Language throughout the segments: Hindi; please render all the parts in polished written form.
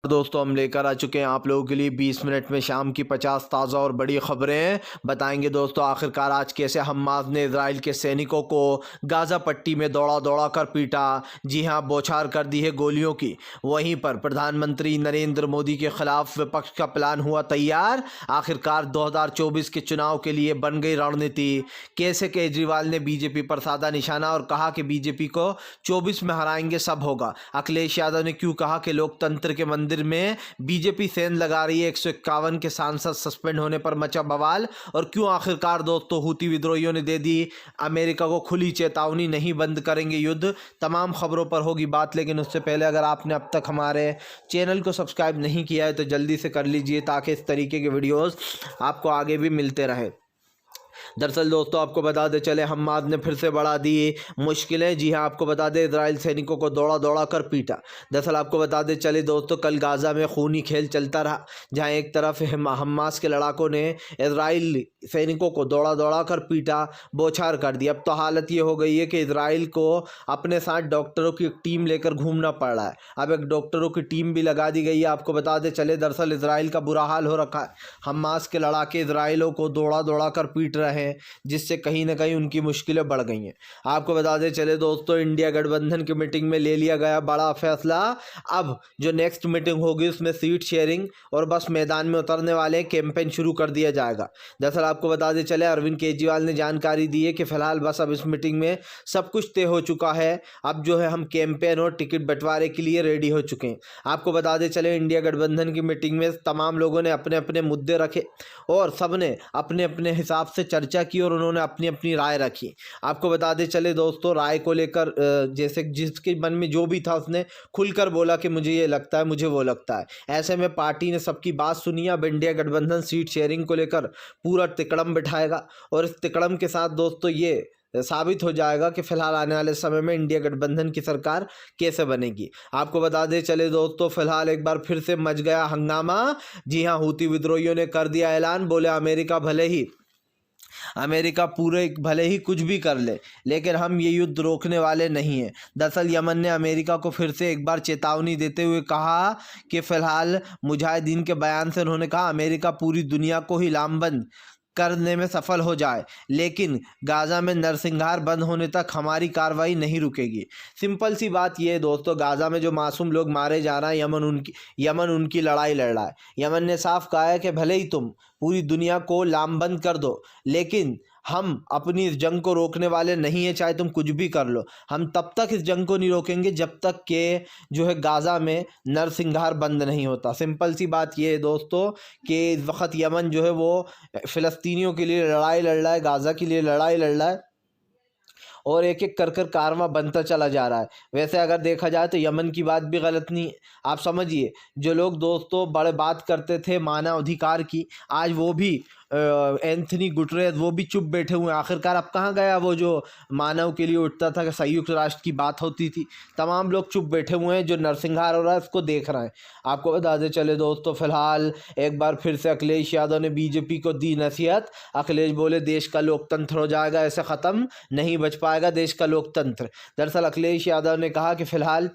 दोस्तों हम लेकर आ चुके हैं आप लोगों के लिए 20 मिनट में शाम की 50 ताज़ा और बड़ी खबरें बताएंगे। दोस्तों आखिरकार आज कैसे हमास ने इजराइल के सैनिकों को गाज़ा पट्टी में दौड़ा दौड़ा कर पीटा। जी हां, बौछार कर दी है गोलियों की। वहीं पर प्रधानमंत्री नरेंद्र मोदी के खिलाफ विपक्ष का प्लान हुआ तैयार। आखिरकार 2024 के चुनाव के लिए बन गई रणनीति। कैसे केजरीवाल ने बीजेपी पर साधा निशाना और कहा कि बीजेपी को 24 में हराएंगे, सब होगा। अखिलेश यादव ने क्यों कहा कि लोकतंत्र के मंदिर में बीजेपी सेंध लगा रही है। 151 के सांसद सस्पेंड होने पर मचा बवाल। और क्यों आखिरकार दोस्तों हूती विद्रोहियों ने दे दी अमेरिका को खुली चेतावनी, नहीं बंद करेंगे युद्ध। तमाम खबरों पर होगी बात, लेकिन उससे पहले अगर आपने अब तक हमारे चैनल को सब्सक्राइब नहीं किया है तो जल्दी से कर लीजिए ताकि इस तरीके के वीडियोस आपको आगे भी मिलते रहे। दरअसल दोस्तों आपको बता दें चले, हमास ने फिर से बढ़ा दी मुश्किलें। जी हां, आपको बता दें इजराइल सैनिकों को दौड़ा दौड़ा कर पीटा। दरअसल आपको बता दें चले दोस्तों, कल गाज़ा में खूनी खेल चलता रहा, जहां एक तरफ हमास के लड़ाकों ने इजराइल सैनिकों को दौड़ा दौड़ा कर पीटा, बौछार कर दिया। अब तो हालत ये हो गई है कि इजराइल को अपने साथ डॉक्टरों की एक टीम लेकर घूमना पड़ रहा है। अब एक डॉक्टरों की टीम भी लगा दी गई है। आपको बता दें चले दरअसल इजराइल का बुरा हाल हो रखा है। हमास के लड़ाके इजराइलों को दौड़ा दौड़ा कर पीट रहे हैं, जिससे कहीं ना कहीं उनकी मुश्किलें बढ़ गई हैं। आपको बता दें चले दोस्तों, इंडिया गठबंधन की मीटिंग में ले लिया गया बड़ा फैसला। अब जो नेक्स्ट मीटिंग होगी उसमें सीट शेयरिंग और बस मैदान में उतरने वाले कैंपेन शुरू कर दिया जाएगा। दरअसल आपको बता दें चले, अरविंद केजरीवाल ने जानकारी दी है कि फिलहाल बस अब इस मीटिंग में सब कुछ तय हो चुका है। अब जो है हम कैंपेन और टिकट बंटवारे के लिए रेडी हो चुके हैं। आपको बता दें चले, इंडिया गठबंधन की मीटिंग में तमाम लोगों ने अपने अपने मुद्दे रखे और सबने अपने अपने हिसाब से चर्चा की और उन्होंने अपनी अपनी राय रखी। आपको बता दें चले दोस्तों, राय को लेकर जैसे जिसके मन में जो भी था उसने खुलकर बोला कि मुझे ये लगता है, मुझे वो लगता है। ऐसे में पार्टी ने सबकी बात सुनी। अब इंडिया गठबंधन सीट शेयरिंग को लेकर पूरा तिकड़म बिठाएगा और इस तिकड़म के साथ दोस्तों ये साबित हो जाएगा कि फिलहाल आने वाले समय में इंडिया गठबंधन की सरकार कैसे बनेगी। आपको बता दें चले दोस्तों, फिलहाल एक बार फिर से मच गया हंगामा। जी हां, हूती विद्रोहियों ने कर दिया ऐलान। बोले अमेरिका भले ही कुछ भी कर ले, लेकिन हम ये युद्ध रोकने वाले नहीं हैं। दरअसल यमन ने अमेरिका को फिर से एक बार चेतावनी देते हुए कहा कि फिलहाल मुजाहिदीन के बयान से उन्होंने कहा अमेरिका पूरी दुनिया को ही लामबंद करने में सफल हो जाए, लेकिन गाज़ा में नरसंहार बंद होने तक हमारी कार्रवाई नहीं रुकेगी। सिंपल सी बात यह है दोस्तों, गाज़ा में जो मासूम लोग मारे जा रहे हैं, यमन उनकी लड़ाई लड़ रहा है। यमन ने साफ कहा है कि भले ही तुम पूरी दुनिया को लामबंद कर दो, लेकिन हम अपनी इस जंग को रोकने वाले नहीं हैं, चाहे तुम कुछ भी कर लो। हम तब तक इस जंग को नहीं रोकेंगे जब तक कि जो है गाज़ा में नरसंहार बंद नहीं होता। सिंपल सी बात ये है दोस्तों कि इस वक्त यमन जो है वो फ़िलिस्तीनियों के लिए लड़ाई लड़ रहा है, गाज़ा के लिए लड़ाई लड़ रहा है और एक एक कर कर कारवां बनता चला जा रहा है। वैसे अगर देखा जाए तो यमन की बात भी गलत नहीं है। आप समझिए, जो लोग दोस्तों बड़े बात करते थे मानव अधिकार की, आज वो भी एंथनी गुटरेस वो भी चुप बैठे हुए हैं। आखिरकार अब कहाँ गया वो जो मानव के लिए उठता था कि संयुक्त राष्ट्र की बात होती थी। तमाम लोग चुप बैठे हुए हैं, जो नरसंहार हो रहा है उसको देख रहे हैं। आपको बता दें चले दोस्तों, फिलहाल एक बार फिर से अखिलेश यादव ने बीजेपी को दी नसीहत। अखिलेश बोले देश का लोकतंत्र हो जाएगा, ऐसे ख़त्म नहीं बच पाएगा देश का लोकतंत्र। दरअसल अखिलेश यादव ने कहा कि फिलहाल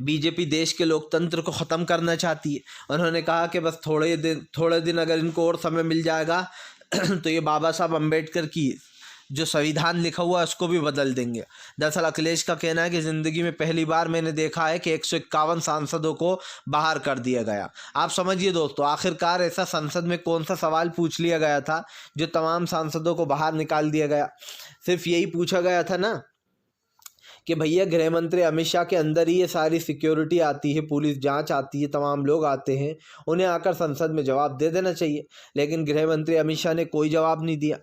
बीजेपी देश के लोकतंत्र को ख़त्म करना चाहती है। उन्होंने कहा कि बस थोड़े दिन अगर इनको और समय मिल जाएगा तो ये बाबा साहब अम्बेडकर की जो संविधान लिखा हुआ है उसको भी बदल देंगे। दरअसल अखिलेश का कहना है कि ज़िंदगी में पहली बार मैंने देखा है कि 151 सांसदों को बाहर कर दिया गया। आप समझिए दोस्तों, आखिरकार ऐसा संसद में कौन सा सवाल पूछ लिया गया था जो तमाम सांसदों को बाहर निकाल दिया गया। सिर्फ यही पूछा गया था ना कि भैया गृह मंत्री अमित शाह के अंदर ही ये सारी सिक्योरिटी आती है, पुलिस जांच आती है, तमाम लोग आते हैं, उन्हें आकर संसद में जवाब दे देना चाहिए। लेकिन गृह मंत्री अमित शाह ने कोई जवाब नहीं दिया।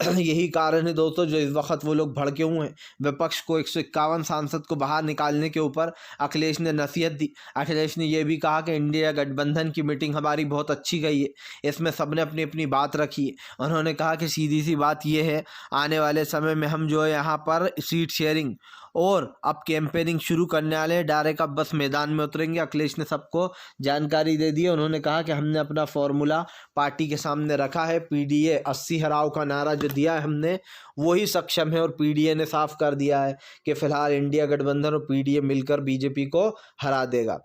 यही कारण है दोस्तों जो इस वक्त वो लोग भड़के हुए हैं। विपक्ष को 151 सांसद को बाहर निकालने के ऊपर अखिलेश ने नसीहत दी। अखिलेश ने यह भी कहा कि इंडिया गठबंधन की मीटिंग हमारी बहुत अच्छी गई है, इसमें सबने अपनी अपनी बात रखी है। उन्होंने कहा कि सीधी सी बात यह है, आने वाले समय में हम जो है यहाँ पर सीट शेयरिंग और अब कैंपेनिंग शुरू करने वाले हैं। डायरेक्ट अब बस मैदान में उतरेंगे। अखिलेश ने सबको जानकारी दे दी। उन्होंने कहा कि हमने अपना फॉर्मूला पार्टी के सामने रखा है। पीडीए 80 हराओ का नारा जो दिया है हमने, वही सक्षम है। और पीडीए ने साफ कर दिया है कि फिलहाल इंडिया गठबंधन और पीडीए मिलकर बीजेपी को हरा देगा।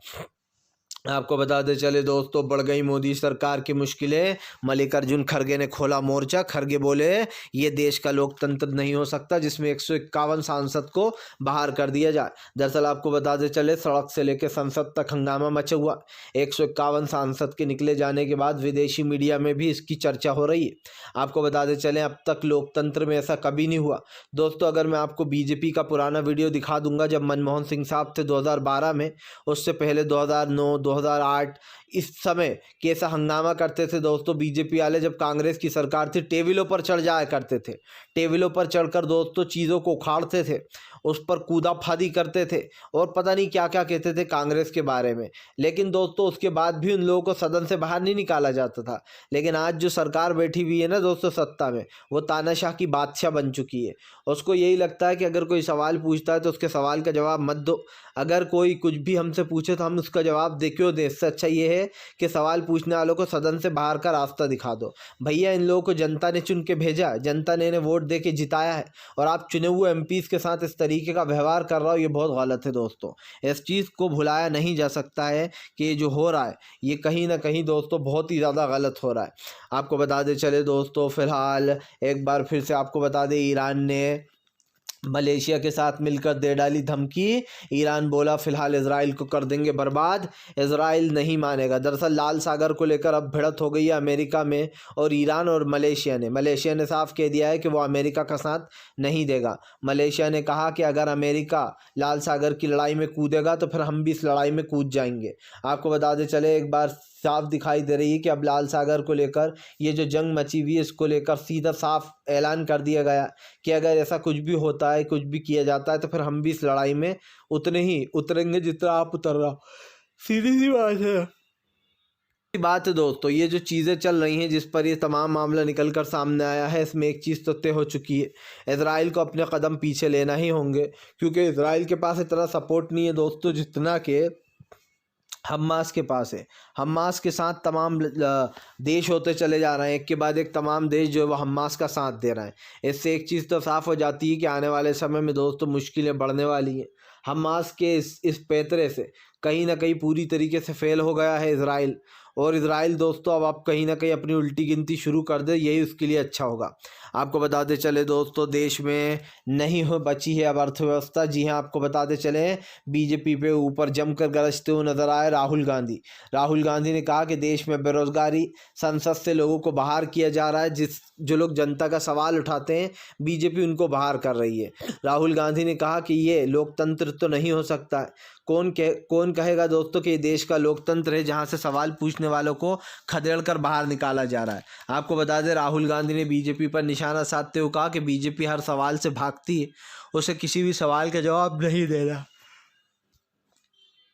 आपको बताते चले दोस्तों, बढ़ गई मोदी सरकार की मुश्किलें, मल्लिकार्जुन खड़गे ने खोला मोर्चा। खड़गे बोले ये देश का लोकतंत्र नहीं हो सकता जिसमें 151 सांसद को बाहर कर दिया जाए। दरअसल आपको बताते चले, सड़क से लेकर संसद तक हंगामा मचा हुआ। 151 सांसद के निकले जाने के बाद विदेशी मीडिया में भी इसकी चर्चा हो रही है। आपको बताते चले, अब तक लोकतंत्र में ऐसा कभी नहीं हुआ। दोस्तों अगर मैं आपको बीजेपी का पुराना वीडियो दिखा दूंगा, जब मनमोहन सिंह साहब थे 2012 में, उससे पहले 2009, 2008, इस समय कैसा हंगामा करते थे दोस्तों बीजेपी वाले। जब कांग्रेस की सरकार थी, टेबलों पर चढ़ जाया करते थे। टेबलों पर चढ़कर दोस्तों चीज़ों को उखाड़ते थे, उस पर कूदाफादी करते थे और पता नहीं क्या क्या कहते थे कांग्रेस के बारे में। लेकिन दोस्तों उसके बाद भी उन लोगों को सदन से बाहर नहीं निकाला जाता था। लेकिन आज जो सरकार बैठी हुई है ना दोस्तों सत्ता में, वो तानाशाह की बादशाह बन चुकी है। उसको यही लगता है कि अगर कोई सवाल पूछता है तो उसके सवाल का जवाब मत दो। अगर कोई कुछ भी हमसे पूछे तो हम उसका जवाब दे क्यों दें। इससे अच्छा ये है कि सवाल पूछने वालों को सदन से बाहर का रास्ता दिखा दो। भैया इन लोगों को जनता ने चुन के भेजा है, जनता ने इन्हें वोट दे के जिताया है, और आप चुने हुए एमपीज़ के साथ इस तरीके का व्यवहार कर रहा हो, ये बहुत गलत है दोस्तों। इस चीज़ को भुलाया नहीं जा सकता है कि ये जो हो रहा है ये कहीं ना कहीं दोस्तों बहुत ही ज़्यादा गलत हो रहा है। आपको बता दे चले दोस्तों, फिलहाल एक बार फिर से आपको बता दें, ईरान ने मलेशिया के साथ मिलकर दे डाली धमकी। ईरान बोला फिलहाल इजराइल को कर देंगे बर्बाद। इजराइल नहीं मानेगा। दरअसल लाल सागर को लेकर अब भिड़त हो गई है अमेरिका में और ईरान और मलेशिया ने साफ कह दिया है कि वो अमेरिका का साथ नहीं देगा। मलेशिया ने कहा कि अगर अमेरिका लाल सागर की लड़ाई में कूदेगा तो फिर हम भी इस लड़ाई में कूद जाएंगे। आपको बताते चले, एक बार साफ दिखाई दे रही है कि अब लाल सागर को लेकर ये जो जंग मची हुई है, इसको लेकर सीधा साफ ऐलान कर दिया गया कि अगर ऐसा कुछ भी होता है, कुछ भी किया जाता है, तो फिर हम भी इस लड़ाई में उतने ही उतरेंगे जितना आप उतर रहा। सीधी सी बात है दोस्तों। ये जो चीज़ें चल रही हैं, जिस पर ये तमाम मामला निकल कर सामने आया है, इसमें एक चीज़ तो तय हो चुकी है, इजराइल को अपने कदम पीछे लेना ही होंगे, क्योंकि इजराइल के पास इतना सपोर्ट नहीं है दोस्तों जितना कि हमास के पास है। हमास के साथ तमाम देश होते चले जा रहे हैं, एक के बाद एक तमाम देश जो है वो हमास का साथ दे रहे हैं। इससे एक चीज़ तो साफ़ हो जाती है कि आने वाले समय में दोस्तों मुश्किलें बढ़ने वाली हैं। हमास के इस पैतरे से कहीं ना कहीं पूरी तरीके से फेल हो गया है इजराइल, और इजराइल दोस्तों अब आप कहीं ना कहीं अपनी उल्टी गिनती शुरू कर दे, यही उसके लिए अच्छा होगा। आपको बताते चले दोस्तों, देश में नहीं हो बची है अब अर्थव्यवस्था। जी हाँ, आपको बताते चले, बीजेपी पे ऊपर जमकर गरजते हुए नजर आए राहुल गांधी। राहुल गांधी ने कहा कि देश में बेरोजगारी, संसद से लोगों को बाहर किया जा रहा है। जो लोग जनता का सवाल उठाते हैं, बीजेपी उनको बाहर कर रही है। राहुल गांधी ने कहा कि ये लोकतंत्र तो नहीं हो सकता है। कौन कहेगा दोस्तों कि ये देश का लोकतंत्र है जहां से सवाल पूछने वालों को खदेड़ कर बाहर निकाला जा रहा है। आपको बता दें, राहुल गांधी ने बीजेपी पर निशाना साधते हुए कहा कि बीजेपी हर सवाल से भागती है, उसे किसी भी सवाल का जवाब नहीं देना।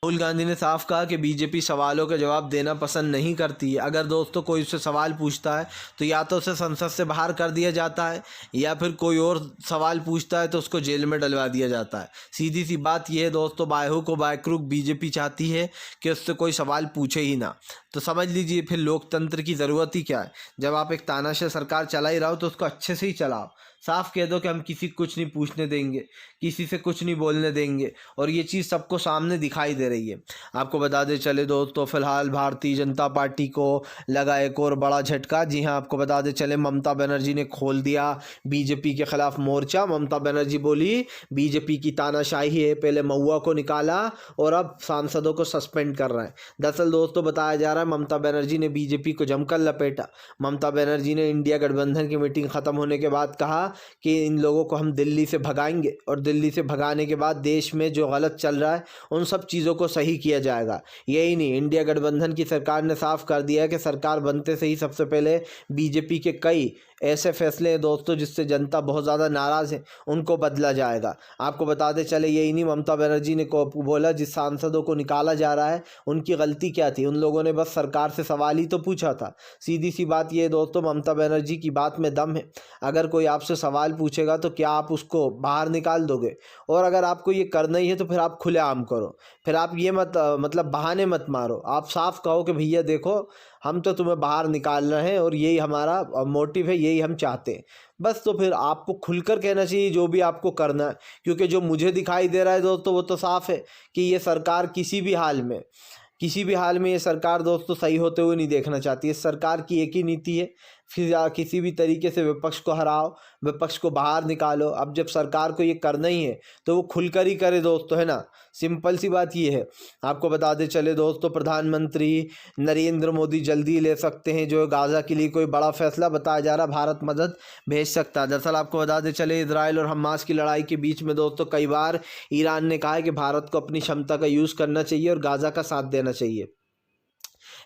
राहुल गांधी ने साफ कहा कि बीजेपी सवालों का जवाब देना पसंद नहीं करती है। अगर दोस्तों कोई उससे सवाल पूछता है तो या तो उसे संसद से बाहर कर दिया जाता है, या फिर कोई और सवाल पूछता है तो उसको जेल में डलवा दिया जाता है। सीधी सी बात यह है दोस्तों, बायहुक व बायक्रुक बीजेपी चाहती है कि उससे कोई सवाल पूछे ही ना। तो समझ लीजिए फिर लोकतंत्र की ज़रूरत ही क्या है। जब आप एक तानाशाह सरकार चला ही रहा हो तो उसको अच्छे से ही चलाओ। साफ कह दो कि हम किसी को कुछ नहीं पूछने देंगे, किसी से कुछ नहीं बोलने देंगे, और ये चीज़ सबको सामने दिखाई दे रही है। आपको बता दें चले दोस्तों, फिलहाल भारतीय जनता पार्टी को लगा एक और बड़ा झटका। जी हाँ, आपको बता दें चले, ममता बनर्जी ने खोल दिया बीजेपी के खिलाफ मोर्चा। ममता बनर्जी बोली बीजेपी की तानाशाही है, पहले महुआ को निकाला और अब सांसदों को सस्पेंड कर रहे हैं। दरअसल दोस्तों बताया जा रहा है ममता बनर्जी ने बीजेपी को जमकर लपेटा। ममता बनर्जी ने इंडिया गठबंधन की मीटिंग ख़त्म होने के बाद कहा कि इन लोगों को हम दिल्ली से भगाएंगे, और दिल्ली से भगाने के बाद देश में जो गलत चल रहा है उन सब चीज़ों को सही किया जाएगा। यही नहीं, इंडिया गठबंधन की सरकार ने साफ कर दिया है कि सरकार बनते से ही सबसे पहले बीजेपी के कई ऐसे फैसले हैं दोस्तों जिससे जनता बहुत ज़्यादा नाराज़ है, उनको बदला जाएगा। आपको बताते चले, यही नहीं, ममता बनर्जी ने बोला जिस सांसदों को निकाला जा रहा है उनकी गलती क्या थी, उन लोगों ने बस सरकार से सवाल ही तो पूछा था। सीधी सी बात ये दोस्तों, ममता बनर्जी की बात में दम है। अगर कोई आपसे सवाल पूछेगा तो क्या आप उसको बाहर निकाल दोगे? और अगर आपको ये करना ही है तो फिर आप खुलेआम करो। फिर आप ये मत मतलब बहाने मत मारो। आप साफ कहो कि भैया देखो, हम तो तुम्हें बाहर निकाल रहे हैं और यही हमारा मोटिव है, यही हम चाहते हैं। बस तो फिर आपको खुलकर कहना चाहिए जो भी आपको करना है, क्योंकि जो मुझे दिखाई दे रहा है दोस्तों वो तो साफ है कि ये सरकार किसी भी हाल में ये सरकार दोस्तों सही होते हुए नहीं देखना चाहती। इस सरकार की एक ही नीति है, फिर किसी भी तरीके से विपक्ष को हराओ, विपक्ष को बाहर निकालो। अब जब सरकार को ये करना ही है तो वो खुलकर ही करे दोस्तों, है ना। सिंपल सी बात ये है। आपको बताते चले दोस्तों, प्रधानमंत्री नरेंद्र मोदी जल्दी ले सकते हैं जो गाज़ा के लिए कोई बड़ा फैसला बताया जा रहा, भारत मदद भेज सकता है। दरअसल आपको बताते चले, इजराइल और हमास की लड़ाई के बीच में दोस्तों कई बार ईरान ने कहा है कि भारत को अपनी क्षमता का यूज़ करना चाहिए और गाज़ा का साथ देना चाहिए।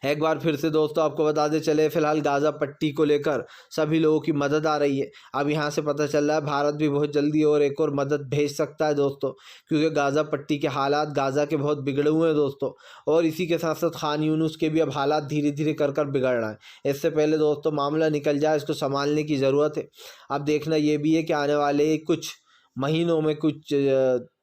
एक बार फिर से दोस्तों आपको बताते चले, फिलहाल गाज़ा पट्टी को लेकर सभी लोगों की मदद आ रही है। अब यहाँ से पता चल रहा है भारत भी बहुत जल्दी और एक और मदद भेज सकता है दोस्तों, क्योंकि गाज़ा पट्टी के हालात गाज़ा के बहुत बिगड़े हुए हैं दोस्तों। और इसी के साथ साथ खान यूनुस के भी अब हालात धीरे धीरे कर बिगड़ रहे हैं। इससे पहले दोस्तों मामला निकल जाए, इसको संभालने की ज़रूरत है। अब देखना ये भी है कि आने वाले कुछ महीनों में, कुछ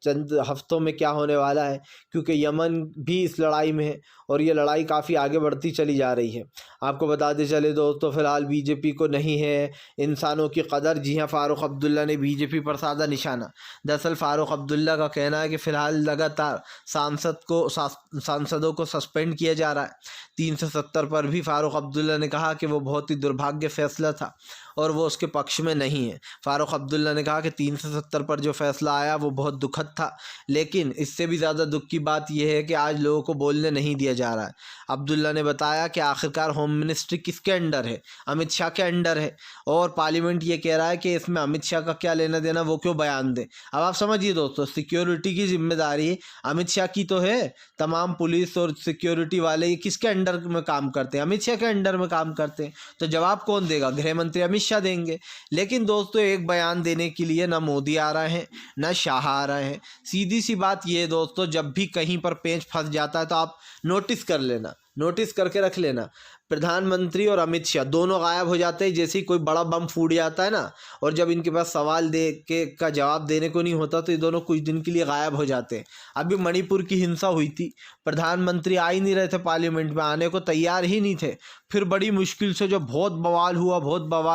चंद हफ्तों में क्या होने वाला है, क्योंकि यमन भी इस लड़ाई में है और ये लड़ाई काफ़ी आगे बढ़ती चली जा रही है। आपको बताते चले दोस्तों, फिलहाल बीजेपी को नहीं है इंसानों की कदर। जी हाँ, फ़ारूक अब्दुल्ला ने बीजेपी पर साधा निशाना। दरअसल फ़ारूक अब्दुल्ला का कहना है कि फ़िलहाल लगातार सांसदों को सस्पेंड किया जा रहा है। 370 पर भी फ़ारूक अब्दुल्ला ने कहा कि वो बहुत ही दुर्भाग्य फैसला था और वो उसके पक्ष में नहीं है। फ़ारूक अब्दुल्ला ने कहा कि 370 पर जो फैसला आया वो बहुत दुखद था, लेकिन इससे भी ज़्यादा दुख की बात यह है कि आज लोगों को बोलने नहीं दिया जा रहा है। अब्दुल्ला ने बताया कि आखिरकार होम मिनिस्ट्री किसके अंडर है, अमित शाह के अंडर है, और पार्लियामेंट ये कह रहा है कि इसमें अमित शाह का क्या लेना देना, वो क्यों बयान दे। अब आप समझिए दोस्तों, सिक्योरिटी की जिम्मेदारी अमित शाह की तो है। तमाम पुलिस और सिक्योरिटी वाले ये किसके अंडर में काम करते हैं, अमित शाह के अंडर में काम करते हैं। तो जवाब कौन देगा, गृह मंत्री अमित शाह देंगे। लेकिन दोस्तों एक बयान देने के लिए ना मोदी आ रहे हैं ना शाह आ रहे हैं। सीधी सी बात ये है दोस्तों, जब भी कहीं पर पेंच फंस जाता है तो आप नोटिस कर लेना, नोटिस करके रख लेना, प्रधानमंत्री और अमित शाह दोनों गायब हो जाते हैं जैसे ही कोई बड़ा बम फूट जाता है ना। और जब इनके पास सवाल दे के का जवाब देने को नहीं होता तो ये दोनों कुछ दिन के लिए गायब हो जाते हैं। अभी मणिपुर की हिंसा हुई थी, प्रधानमंत्री आ ही नहीं रहे थे, पार्लियामेंट में आने को तैयार ही नहीं थे। फिर बड़ी मुश्किल से जो बहुत बवाल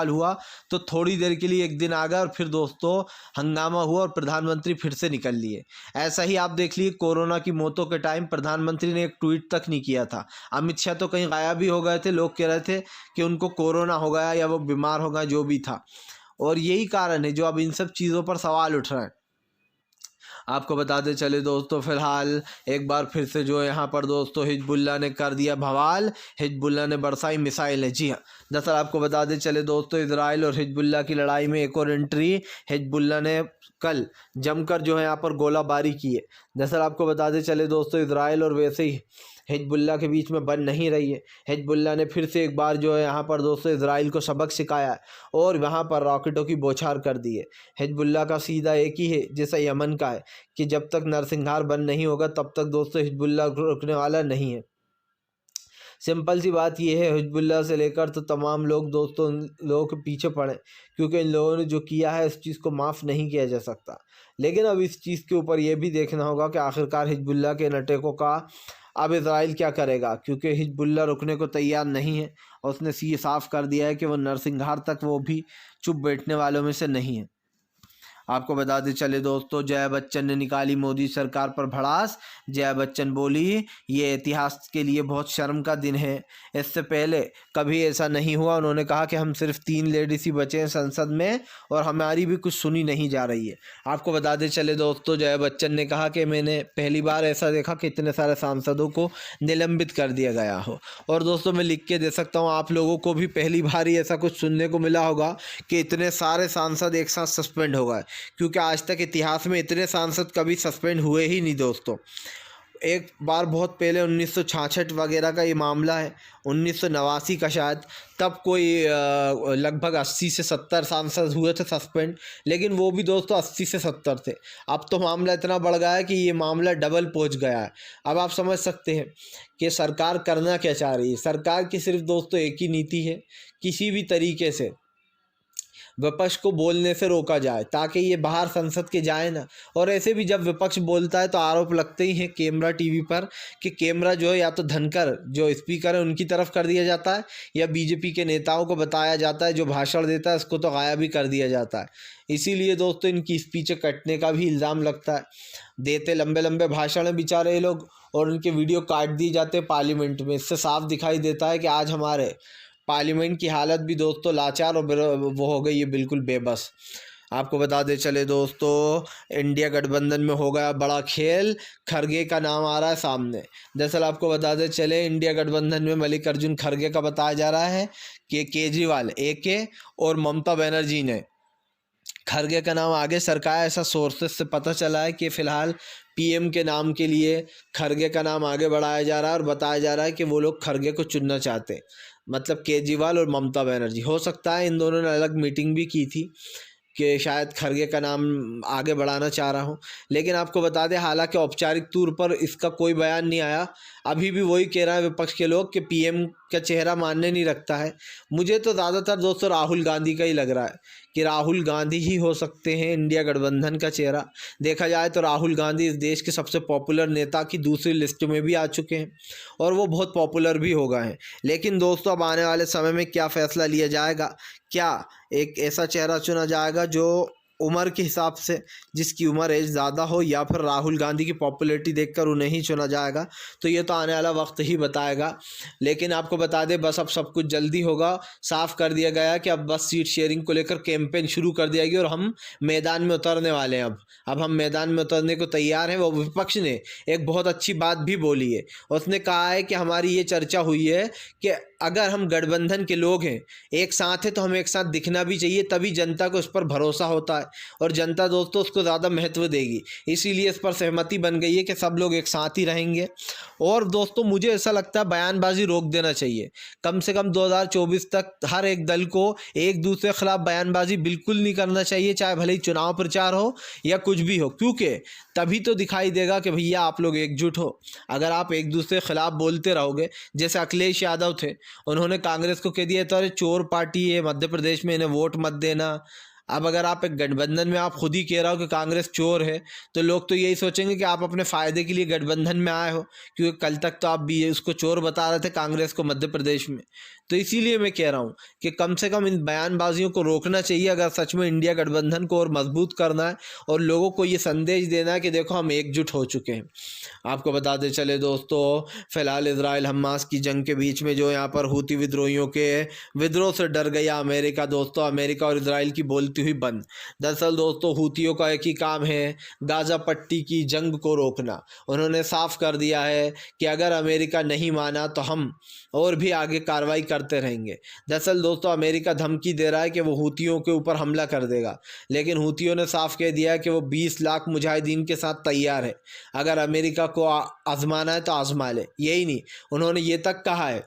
हुआ तो थोड़ी देर के लिए एक दिन आ गया और फिर दोस्तों हंगामा हुआ और प्रधानमंत्री फिर से निकल लिए। ऐसा ही आप देख लीजिए, कोरोना की मौतों के टाइम प्रधानमंत्री ने एक ट्वीट तक नहीं किया था। अमित शाह तो कहीं गायब ही हो गए थे, लोग कह रहे थे कि उनको कोरोना हो गया या वो बीमार हो गया, जो भी था। और यही कारण है जो अब इन सब चीज़ों पर सवाल उठ रहे हैं। आपको बताते चले दोस्तों, फिलहाल एक बार फिर से जो है यहाँ पर दोस्तों हिजबुल्लाह ने कर दिया बवाल, हिजबुल्लाह ने बरसाई मिसाइलें। जी हाँ, दरअसल आपको बताते चले दोस्तों, इजराइल और हिजबुल्लाह की लड़ाई में एक और एंट्री। हिजबुल्लाह ने कल जमकर जो है यहाँ पर गोलाबारी की है। दरअसल आपको बताते चले दोस्तों, इजराइल और वैसे ही हिजबुल्लाह के बीच में बन नहीं रही है। हिजबुल्लाह ने फिर से एक बार जो है यहाँ पर दोस्तों इजराइल को सबक सिखाया है और वहाँ पर रॉकेटों की बौछार कर दी है। हिजबुल्लाह का सीधा एक ही है जैसा यमन का है कि जब तक नरसंहार बंद नहीं होगा तब तक दोस्तों हिजबुल्लाह रुकने वाला नहीं है। सिंपल सी बात यह है, हिजबुल्लाह से लेकर तो तमाम लोग दोस्तों लोगों के पीछे पड़े, क्योंकि इन लोगों ने जो किया है इस चीज़ को माफ़ नहीं किया जा सकता। लेकिन अब इस चीज़ के ऊपर यह भी देखना होगा कि आखिरकार हिजबुल्लाह के नटेकों का अब इजराइल क्या करेगा, क्योंकि हिजबुल्लाह रुकने को तैयार नहीं है और उसने ये साफ कर दिया है कि वो नरसंहार तक वो भी चुप बैठने वालों में से नहीं है। आपको बताते चले दोस्तों, जया बच्चन ने निकाली मोदी सरकार पर भड़ास। जया बच्चन बोली, ये इतिहास के लिए बहुत शर्म का दिन है, इससे पहले कभी ऐसा नहीं हुआ। उन्होंने कहा कि हम सिर्फ 3 लेडीज ही बचे हैं संसद में और हमारी भी कुछ सुनी नहीं जा रही है। आपको बताते चले दोस्तों, जया बच्चन ने कहा कि मैंने पहली बार ऐसा देखा कि इतने सारे सांसदों को निलंबित कर दिया गया हो। और दोस्तों मैं लिख के दे सकता हूँ, आप लोगों को भी पहली बार ही ऐसा कुछ सुनने को मिला होगा कि इतने सारे सांसद एक साथ सस्पेंड हो गए, क्योंकि आज तक इतिहास में इतने सांसद कभी सस्पेंड हुए ही नहीं दोस्तों। एक बार बहुत पहले 1966 वगैरह का ये मामला है, 1989 का शायद, तब कोई लगभग 80 से 70 सांसद हुए थे सस्पेंड, लेकिन वो भी दोस्तों 80 से 70 थे। अब तो मामला इतना बढ़ गया है कि ये मामला डबल पहुंच गया है। अब आप समझ सकते हैं कि सरकार करना क्या चाह रही है। सरकार की सिर्फ दोस्तों एक ही नीति है, किसी भी तरीके से विपक्ष को बोलने से रोका जाए ताकि ये बाहर संसद के जाए ना। और ऐसे भी जब विपक्ष बोलता है तो आरोप लगते ही हैं कैमरा टीवी पर कि कैमरा जो है या तो धनकर जो स्पीकर है उनकी तरफ कर दिया जाता है, या बीजेपी के नेताओं को बताया जाता है जो भाषण देता है उसको तो गायब भी कर दिया जाता है। इसीलिए दोस्तों इनकी स्पीचें कटने का भी इल्ज़ाम लगता है। देते लंबे लंबे भाषण हैं बेचारे ये लोग, और उनके वीडियो काट दिए जाते हैं पार्लियामेंट में। इससे साफ दिखाई देता है कि आज हमारे पार्लियामेंट की हालत भी दोस्तों लाचार और वो हो गई है बिल्कुल बेबस। आपको बता दे चले दोस्तों, इंडिया गठबंधन में हो गया बड़ा खेल, खरगे का नाम आ रहा है सामने। दरअसल आपको बता दे चले, इंडिया गठबंधन में मल्लिकार्जुन खरगे का बताया जा रहा है कि केजरीवाल AK और ममता बनर्जी ने खरगे का नाम आगे सरकाया। ऐसा सोर्सेस से पता चला है कि फ़िलहाल PM के नाम के लिए खरगे का नाम आगे बढ़ाया जा रहा है और बताया जा रहा है कि वो लोग खरगे को चुनना चाहते हैं, मतलब केजरीवाल और ममता बनर्जी। हो सकता है इन दोनों ने अलग मीटिंग भी की थी कि शायद खरगे का नाम आगे बढ़ाना चाह रहा हूँ। लेकिन आपको बता दें, हालांकि औपचारिक तौर पर इसका कोई बयान नहीं आया। अभी भी वही कह रहा है विपक्ष के लोग कि PM का चेहरा मानने नहीं रखता है। मुझे तो ज़्यादातर दोस्तों राहुल गांधी का ही लग रहा है कि राहुल गांधी ही हो सकते हैं इंडिया गठबंधन का चेहरा। देखा जाए तो राहुल गांधी इस देश के सबसे पॉपुलर नेता की दूसरी लिस्ट में भी आ चुके हैं और वो बहुत पॉपुलर भी हो गए हैं। लेकिन दोस्तों अब आने वाले समय में क्या फ़ैसला लिया जाएगा, क्या एक ऐसा चेहरा चुना जाएगा जो उम्र के हिसाब से, जिसकी उम्र एज ज़्यादा हो, या फिर राहुल गांधी की पॉपुलैरिटी देखकर उन्हें ही चुना जाएगा, तो ये तो आने वाला वक्त ही बताएगा। लेकिन आपको बता दें बस अब सब कुछ जल्दी होगा। साफ कर दिया गया कि अब बस सीट शेयरिंग को लेकर कैंपेन शुरू कर दिया गया और हम मैदान में उतरने वाले हैं। अब हम मैदान में उतरने को तैयार हैं। वो विपक्ष ने एक बहुत अच्छी बात भी बोली है। उसने कहा है कि हमारी ये चर्चा हुई है कि अगर हम गठबंधन के लोग हैं, एक साथ हैं, तो हमें एक साथ दिखना भी चाहिए, तभी जनता को उस पर भरोसा होता है और जनता दोस्तों उसको ज़्यादा महत्व देगी। इसीलिए इस पर सहमति बन गई है कि सब लोग एक साथ ही रहेंगे। और दोस्तों मुझे ऐसा लगता है बयानबाजी रोक देना चाहिए। कम से कम 2024 तक हर एक दल को एक दूसरे के खिलाफ बयानबाजी बिल्कुल नहीं करना चाहिए, चाहे भले ही चुनाव प्रचार हो या कुछ भी हो, क्योंकि तभी तो दिखाई देगा कि भैया आप लोग एकजुट हो। अगर आप एक दूसरे के खिलाफ बोलते रहोगे, जैसे अखिलेश यादव थे, उन्होंने कांग्रेस को कह दिया तो अरे चोर पार्टी है, मध्य प्रदेश में इन्हें वोट मत देना। अब अगर आप एक गठबंधन में आप खुद ही कह रहे हो कि कांग्रेस चोर है, तो लोग तो यही सोचेंगे कि आप अपने फ़ायदे के लिए गठबंधन में आए हो, क्योंकि कल तक तो आप भी उसको चोर बता रहे थे कांग्रेस को मध्य प्रदेश में। तो इसीलिए मैं कह रहा हूँ कि कम से कम इन बयानबाजियों को रोकना चाहिए अगर सच में इंडिया गठबंधन को और मजबूत करना है और लोगों को ये संदेश देना है कि देखो हम एकजुट हो चुके हैं। आपको बताते चले दोस्तों, फिलहाल इजराइल हमास की जंग के बीच में जो यहाँ पर हूती विद्रोहियों के विद्रोह से डर गया अमेरिका। दोस्तों अमेरिका और इजराइल की बोलती हुई बंद। दरअसल दोस्तों हूतियों का एक ही काम है, गाज़ा पट्टी की जंग को रोकना। उन्होंने साफ कर दिया है कि अगर अमेरिका नहीं माना तो हम और भी आगे कार्रवाई करते रहेंगे। दरअसल दोस्तों अमेरिका धमकी दे रहा है कि वो हूतियों के ऊपर हमला कर देगा, लेकिन हूतियों ने साफ कह दिया है कि वो 20 लाख मुजाहिदीन के साथ तैयार है। अगर अमेरिका को आजमाना है तो आजमा ले। यही नहीं, उन्होंने ये तक कहा है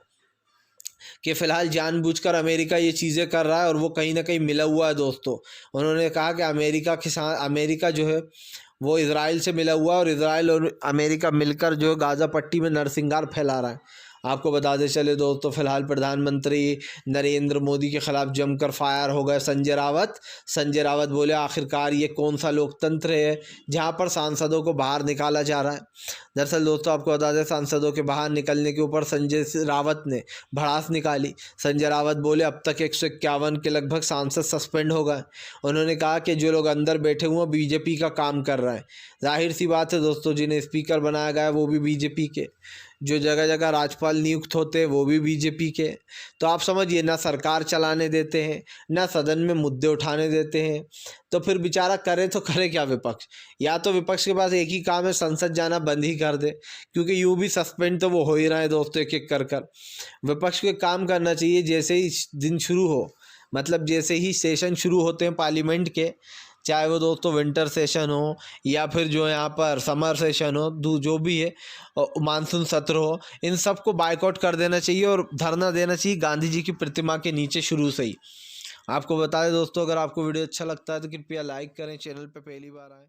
कि फ़िलहाल जानबूझकर अमेरिका ये चीज़ें कर रहा है और वो कहीं ना कहीं मिला हुआ है। दोस्तों उन्होंने कहा कि अमेरिका जो है वो इज़राइल से मिला हुआ है और इज़राइल और अमेरिका मिलकर जो गाज़ा पट्टी में नरसंहार फैला रहा है। आपको बताते चले दोस्तों, फिलहाल प्रधानमंत्री नरेंद्र मोदी के खिलाफ जमकर फायर हो गए संजय रावत। संजय रावत बोले आखिरकार ये कौन सा लोकतंत्र है जहां पर सांसदों को बाहर निकाला जा रहा है। दरअसल दोस्तों आपको बता दें, सांसदों के बाहर निकलने के ऊपर संजय रावत ने भड़ास निकाली। संजय रावत बोले अब तक 151 के लगभग सांसद सस्पेंड हो गए। उन्होंने कहा कि जो लोग अंदर बैठे हुए बीजेपी का काम कर रहे हैं। जाहिर सी बात है दोस्तों, जिन्हें स्पीकर बनाया गया है वो भी बीजेपी के, जो जगह जगह राज्यपाल नियुक्त होते हैं वो भी बीजेपी के। तो आप समझिए, ना सरकार चलाने देते हैं, ना सदन में मुद्दे उठाने देते हैं। तो फिर बेचारा करे तो करे क्या विपक्ष? या तो विपक्ष के पास एक ही काम है, संसद जाना बंद ही कर दे, क्योंकि यूँ भी सस्पेंड तो वो हो ही रहा है दोस्तों एक एक कर। विपक्ष को काम करना चाहिए, जैसे ही दिन शुरू हो, मतलब जैसे ही सेशन शुरू होते हैं पार्लियामेंट के, चाहे वो दोस्तों विंटर सेशन हो या फिर जो यहाँ पर समर सेशन हो, जो भी है, मानसून सत्र हो, इन सब को बाइकआउट कर देना चाहिए और धरना देना चाहिए गांधी जी की प्रतिमा के नीचे शुरू से ही। आपको बता दें दोस्तों, अगर आपको वीडियो अच्छा लगता है तो कृपया लाइक करें, चैनल पे पहली बार आए।